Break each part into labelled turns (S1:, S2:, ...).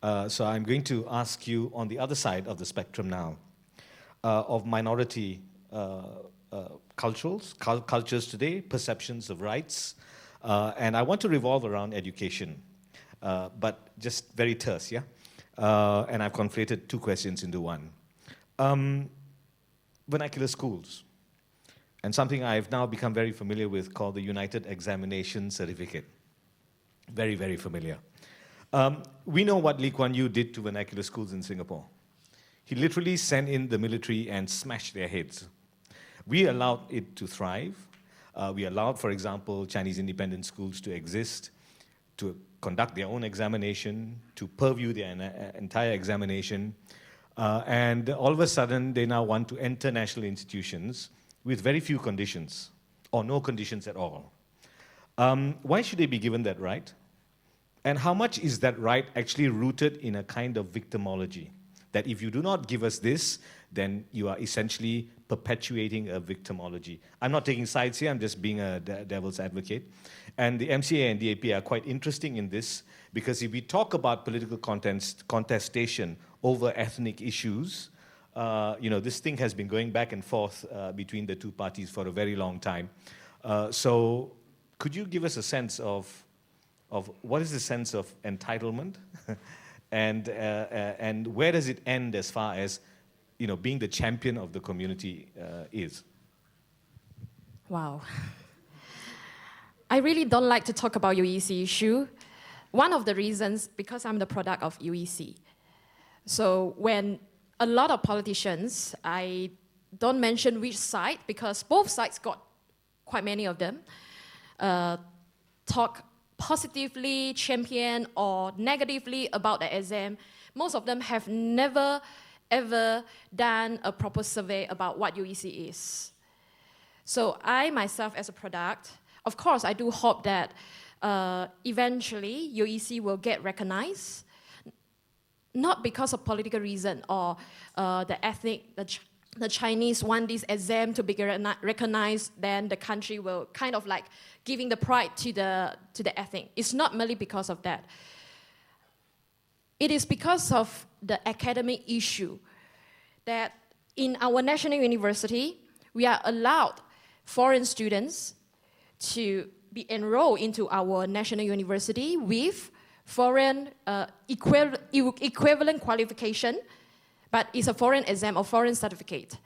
S1: So I'm going to ask you on the other side of the spectrum now, of minority cultures today, perceptions of rights, and I want to revolve around education, but just very terse, yeah? And I've conflated two questions into one. Vernacular schools, and something I've now become very familiar with called the United Examination Certificate. Very, very familiar. We know what Lee Kuan Yew did to vernacular schools in Singapore. He literally sent in the military and smashed their heads. We allowed it to thrive. We allowed, for example, Chinese independent schools to exist, to conduct their own examination, to purview their entire examination. And all of a sudden, they now want to enter national institutions with very few conditions, or no conditions at all. Why should they be given that right? And how much is that right actually rooted in a kind of victimology? That if you do not give us this, then you are essentially perpetuating a victimology. I'm not taking sides here, I'm just being a devil's advocate. And the MCA and DAP are quite interesting in this, because if we talk about political contestation over ethnic issues, this thing has been going back and forth between the two parties for a very long time. So could you give us a sense of what is the sense of entitlement and where does it end as far as being the champion of the community is?
S2: Wow. I really don't like to talk about UEC issue. One of the reasons, because I'm the product of UEC. So when a lot of politicians, I don't mention which side, because both sides got quite many of them, talk positively, champion, or negatively about the exam. Most of them have never, ever done a proper survey about what UEC is. So I myself as a product, of course, I do hope that eventually UEC will get recognized, not because of political reason or the Chinese want this exam to be recognized, then the country will kind of like giving the pride to the ethnic. It's not merely because of that. It is because of the academic issue that in our national university, we are allowed foreign students to be enrolled into our national university with foreign equivalent qualification, but it's a foreign exam or foreign certificate.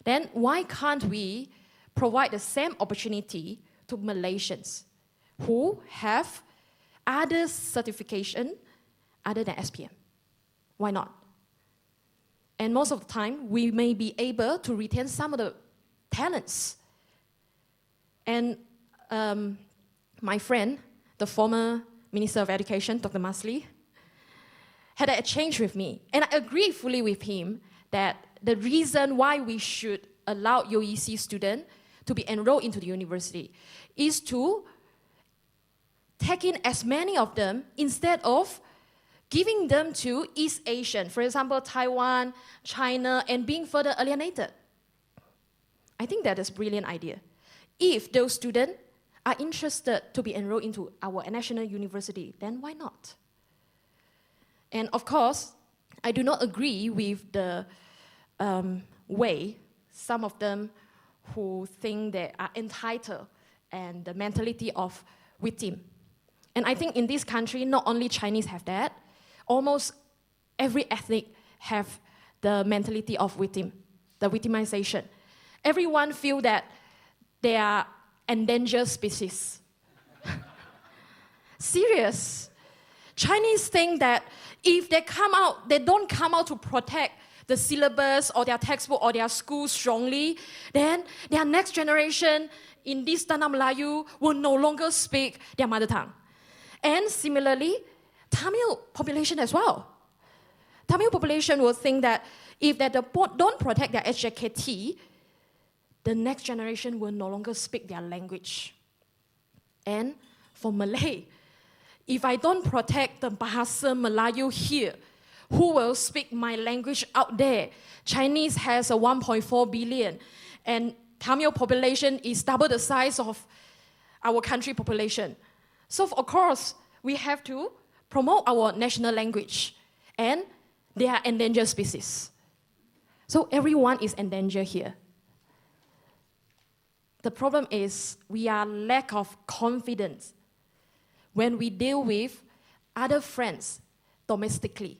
S2: Then why can't we provide the same opportunity to Malaysians who have other certification other than SPM? Why not? And most of the time, we may be able to retain some of the talents. And my friend, the former Minister of Education, Dr. Masli, had an exchange with me. And I agree fully with him that the reason why we should allow UEC students to be enrolled into the university is to take in as many of them instead of giving them to East Asian, for example, Taiwan, China, and being further alienated. I think that is a brilliant idea. If those students are interested to be enrolled into our national university, then why not? And of course, I do not agree with the way some of them who think they are entitled and the mentality of victim. And I think in this country, not only Chinese have that, almost every ethnic have the mentality of victim, the victimization. Everyone feel that they are endangered species. Serious. Chinese think that if they come out, they don't come out to protect the syllabus or their textbook or their school strongly, then their next generation in this Tanah Melayu will no longer speak their mother tongue. And similarly, Tamil population as well. Tamil population will think that if they don't protect their HJKT, the next generation will no longer speak their language. And for Malay, if I don't protect the Bahasa Melayu here, who will speak my language out there? Chinese has a 1.4 billion, and Tamil population is double the size of our country population. So of course, we have to promote our national language, and they are endangered species. So everyone is endangered here. The problem is we are lack of confidence when we deal with other friends domestically.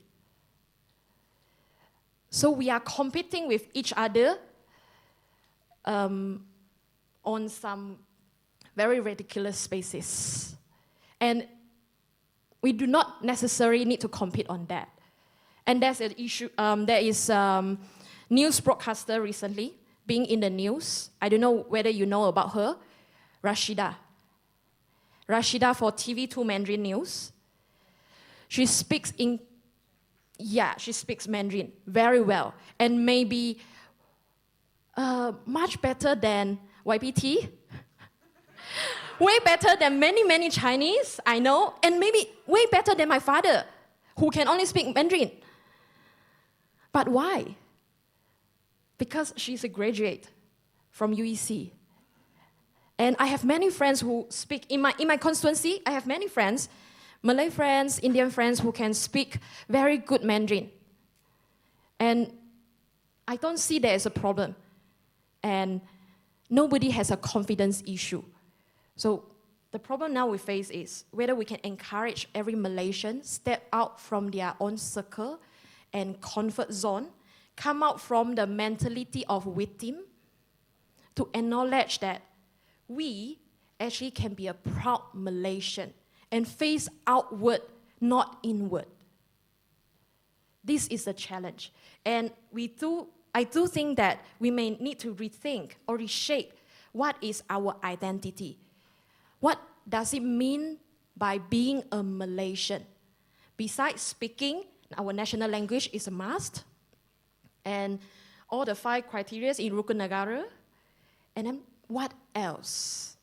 S2: So we are competing with each other on some very ridiculous spaces. And we do not necessarily need to compete on that. And there's an issue, there is news broadcaster recently being in the news. I don't know whether you know about her, Rashida. Rashida for TV2 Mandarin News. She speaks she speaks Mandarin very well, and maybe much better than YPT, way better than many, many Chinese I know, and maybe way better than my father, who can only speak Mandarin. But why? Because she's a graduate from UEC. And I have many friends who speak, in my constituency, I have many friends, Malay friends, Indian friends who can speak very good Mandarin. And I don't see there is a problem. And nobody has a confidence issue. So the problem now we face is whether we can encourage every Malaysian step out from their own circle and comfort zone, come out from the mentality of victim, to acknowledge that we actually can be a proud Malaysian and face outward, not inward. This is a challenge. And I do think that we may need to rethink or reshape what is our identity. What does it mean by being a Malaysian? Besides speaking, our national language is a must, and all the 5 criteria in Rukun Negara. And then what else?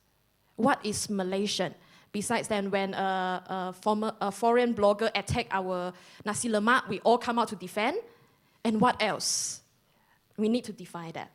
S2: What is Malaysian? Besides then, when a foreign blogger attacked our nasi lemak, we all come out to defend. And what else? We need to define that.